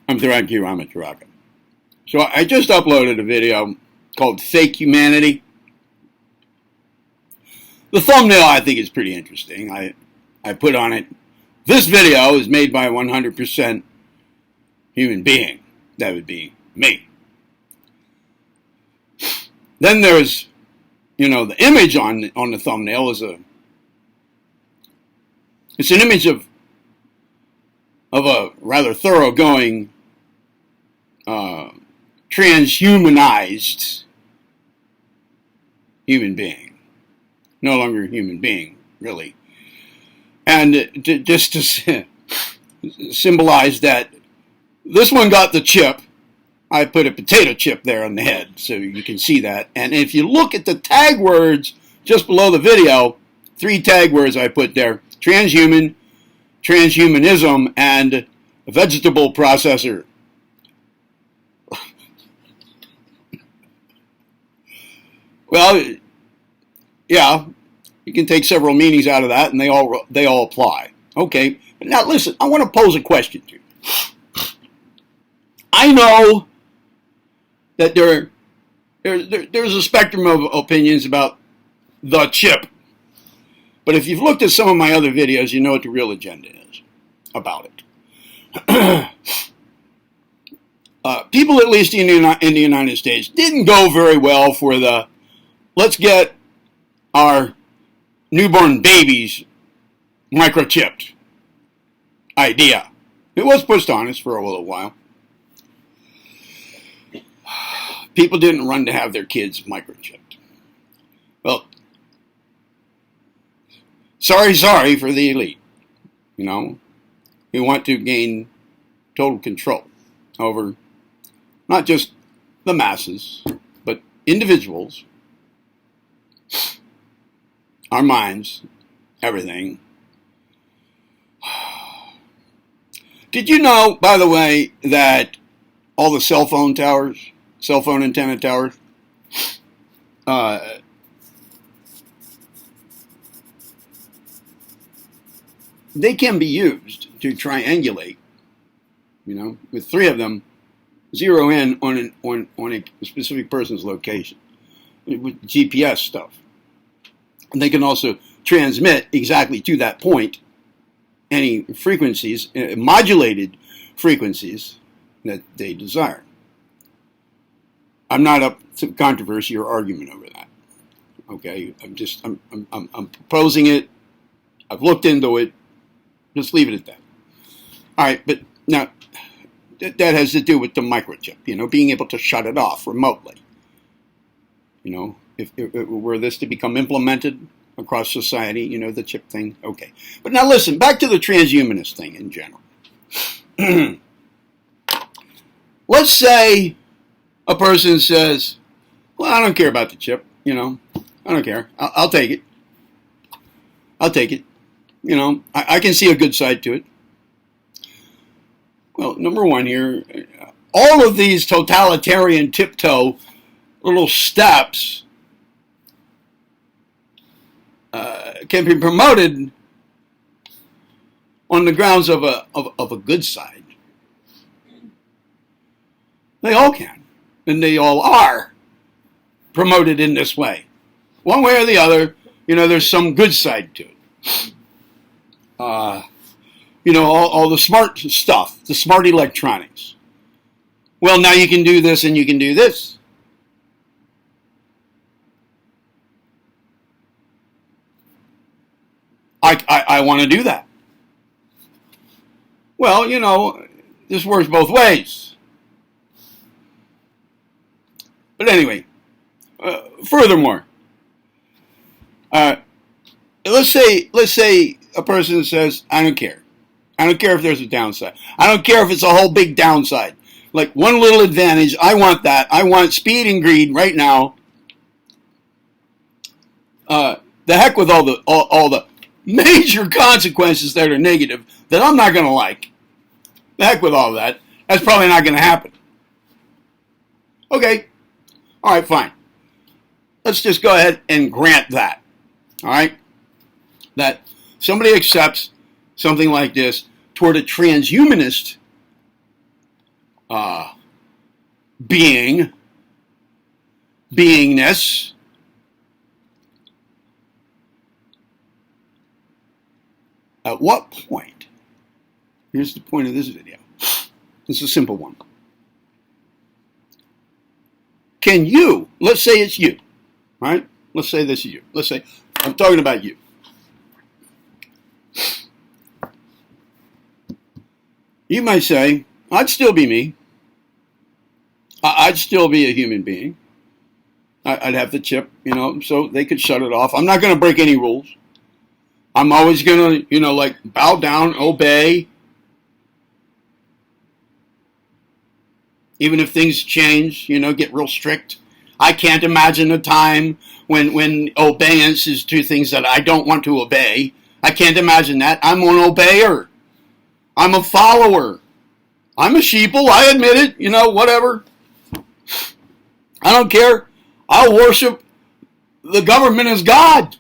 I'm Thraki Ramataraka. So I just uploaded a video called Fake Humanity. The thumbnail I think is pretty interesting. I put on it, this video is made by a 100% human being. That would be me. Then there's, the image on the thumbnail is it's an image of a rather thoroughgoing, transhumanized human being. No longer a human being, really. And just to symbolize that this one got the chip, I put a potato chip there on the head so you can see that. And if you look at the tag words just below the video, 3 tag words I put there: transhuman, transhumanism, and a vegetable processor. Well, yeah, you can take several meanings out of that, and they all apply. Okay, but now listen, I want to pose a question to you. I know that there's a spectrum of opinions about the chip, but if you've looked at some of my other videos, you know what the real agenda is about it. People, at least in the United States, didn't go very well for the let's get our newborn babies microchipped idea. It was pushed on us for a little while. People didn't run to have their kids microchipped. Well, sorry for the elite, who want to gain total control over not just the masses, but individuals, our minds, everything. Did you know, by the way, that all the cell phone antenna towers, they can be used to triangulate, with 3 of them, zero in on a specific person's location with GPS stuff. And they can also transmit exactly to that point any frequencies, modulated frequencies that they desire. I'm not up to controversy or argument over that. Okay, I'm proposing it. I've looked into it. Just leave it at that. All right, but now that has to do with the microchip. Being able to shut it off remotely. If were this to become implemented across society, the chip thing. Okay, but now listen, back to the transhumanist thing in general. Let's say a person says, well, I don't care about the chip, I don't care. I'll take it. I'll take it. I can see a good side to it. Well, number one here, all of these totalitarian tiptoe little steps can be promoted on the grounds of a good side. They all can, and they all are promoted in this way. One way or the other, there's some good side to it. All the smart stuff, the smart electronics. Well, now you can do this and you can do this. I want to do that. Well, this works both ways. But anyway, furthermore, let's say a person says, I don't care. I don't care if there's a downside. I don't care if it's a whole big downside. Like one little advantage, I want that. I want speed and greed right now. The heck with all the major consequences that are negative that I'm not going to like. The heck with all that. That's probably not going to happen. Okay. All right, fine. Let's just go ahead and grant that. All right? That somebody accepts something like this toward a transhumanist uh, beingness. At what point? Here's the point of this video. It's a simple one. Can you, let's say it's you, right? Let's say this is you. Let's say, I'm talking about you. You might say, I'd still be me. I'd still be a human being. I'd have the chip, so they could shut it off. I'm not going to break any rules. I'm always going to, bow down, obey. Even if things change, get real strict. I can't imagine a time when obedience is to things that I don't want to obey. I can't imagine that. I'm an obeyer. I'm a follower. I'm a sheeple. I admit it. Whatever. I don't care. I'll worship the government as God.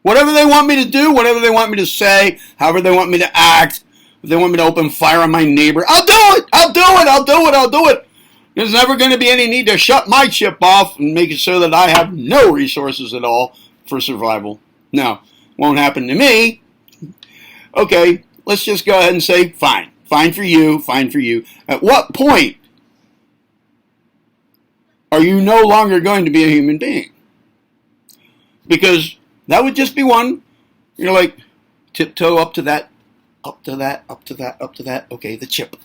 Whatever they want me to do, whatever they want me to say, however they want me to act, if they want me to open fire on my neighbor, I'll do it. I'll do it. I'll do it. I'll do it. There's never going to be any need to shut my chip off and make it so that I have no resources at all for survival. No, won't happen to me. Okay, let's just go ahead and say, fine. Fine for you. Fine for you. At what point are you no longer going to be a human being? Because that would just be one, tiptoe up to that, up to that, up to that, up to that. Okay, the chip.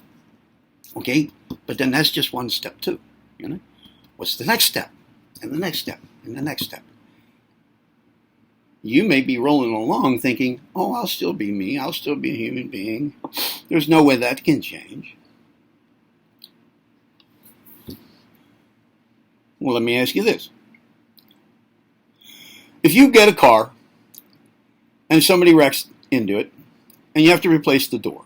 Okay, but then that's just one step too. What's the next step? And the next step, and the next step. You may be rolling along thinking, oh, I'll still be me. I'll still be a human being. There's no way that can change. Well, let me ask you this. If you get a car and somebody wrecks into it and you have to replace the door.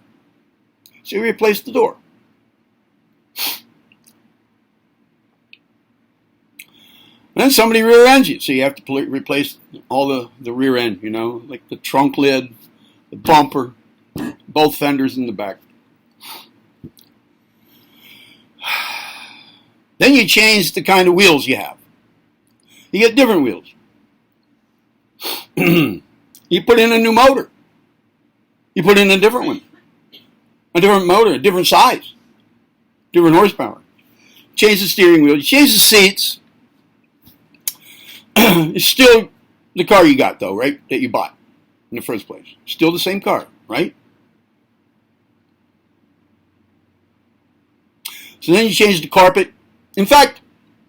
So you replace the door. And then somebody rear ends you, so you have to replace all the rear end, like the trunk lid, the bumper, both fenders in the back. Then you change the kind of wheels you have. You get different wheels. You put in a new motor. You put in a different one. A different motor, a different size, different horsepower. Change the steering wheel, you change the seats. It's still the car you got, though, right? That you bought in the first place. Still the same car, right? So then you change the carpet. In fact,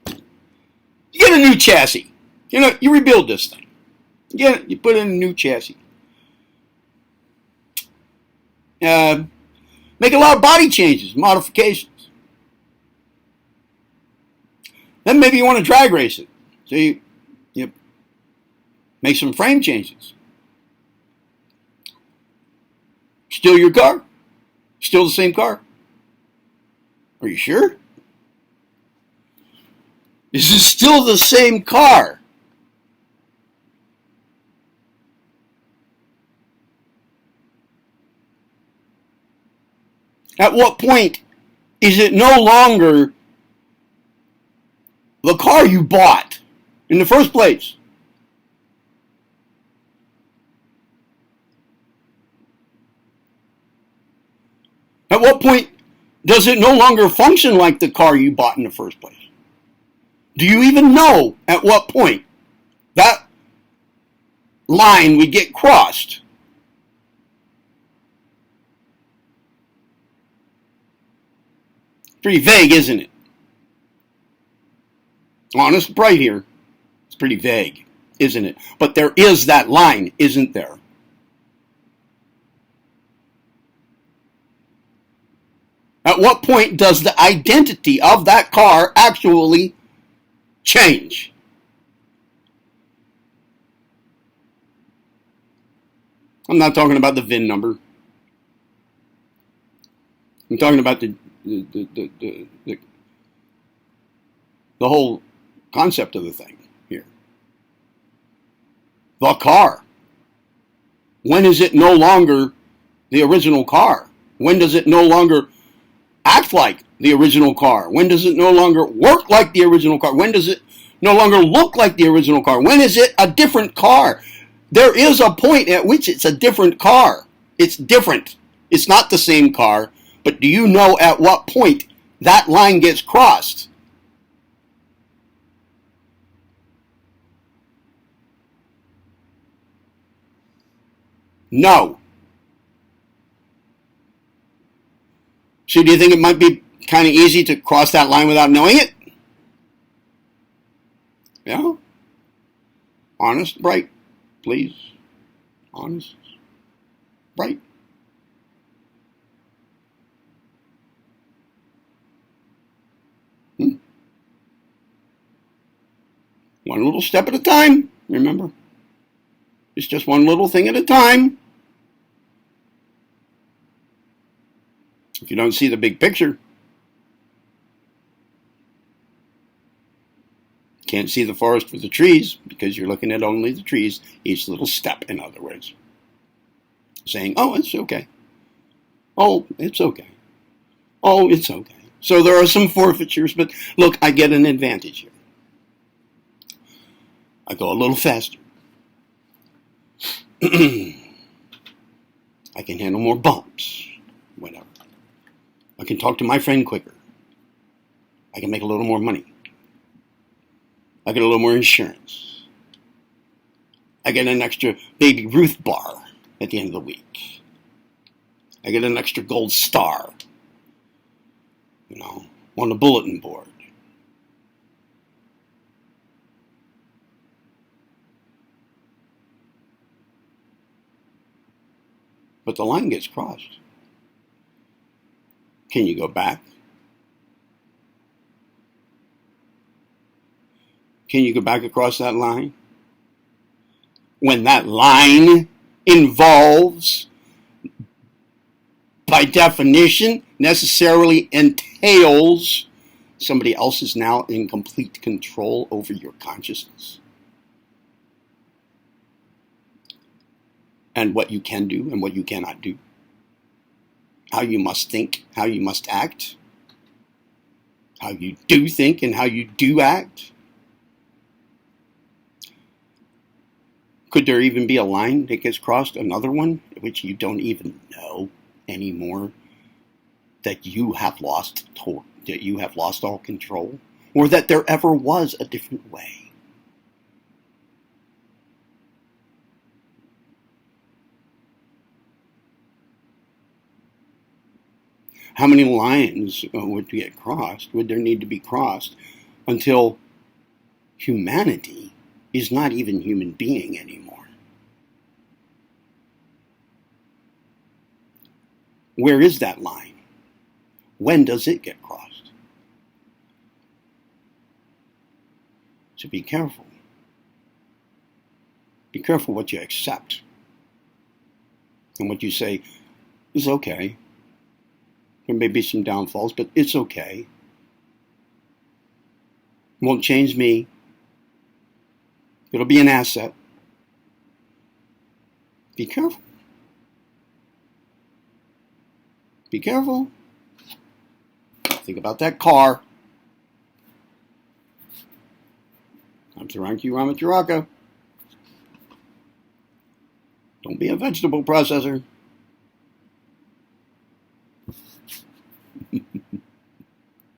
you get a new chassis. You rebuild this thing. You put in a new chassis. Make a lot of body changes, modifications. Then maybe you want to drag race it. So you make some frame changes. Still your car. Still the same car. Are you sure? This is still the same car. At what point is it no longer the car you bought in the first place? At what point does it no longer function like the car you bought in the first place? Do you even know at what point that line would get crossed? Pretty vague, isn't it? Honest, right here. It's pretty vague, isn't it? But there is that line, isn't there? At what point does the identity of that car actually change? I'm not talking about the VIN number. I'm talking about the whole concept of the thing here. The car. When is it no longer the original car? When does it no longer act like the original car? When does it no longer work like the original car? When does it no longer look like the original car? When is it a different car? There is a point at which it's a different car. It's different. It's not the same car. But do you know at what point that line gets crossed? No. So do you think it might be kind of easy to cross that line without knowing it? Yeah. Honest, bright, please. Honest, bright. One little step at a time, remember? It's just one little thing at a time. If you don't see the big picture, can't see the forest for the trees because you're looking at only the trees, each little step, in other words. Saying, oh, it's okay. Oh, it's okay. Oh, it's okay. So there are some forfeitures, but look, I get an advantage here. I go a little faster. I can handle more bumps, whatever. I can talk to my friend quicker. I can make a little more money. I get a little more insurance. I get an extra Baby Ruth bar at the end of the week. I get an extra gold star, on the bulletin board. But the line gets crossed. Can you go back? Can you go back across that line? When that line involves, by definition, necessarily entails somebody else is now in complete control over your consciousness. And what you can do and what you cannot do. How you must think, how you must act. How you do think and how you do act. Could there even be a line that gets crossed, another one, which you don't even know anymore, that you have lost all control, or that there ever was a different way? How many lines would there need to be crossed until humanity is not even human being anymore? Where is that line? When does it get crossed? So be careful. Be careful what you accept and what you say is okay. There may be some downfalls, but it's okay. It won't change me. It'll be an asset. Be careful. Be careful. Think about that car. I'm Taranki Ramaturaka. Don't be a vegetable processor.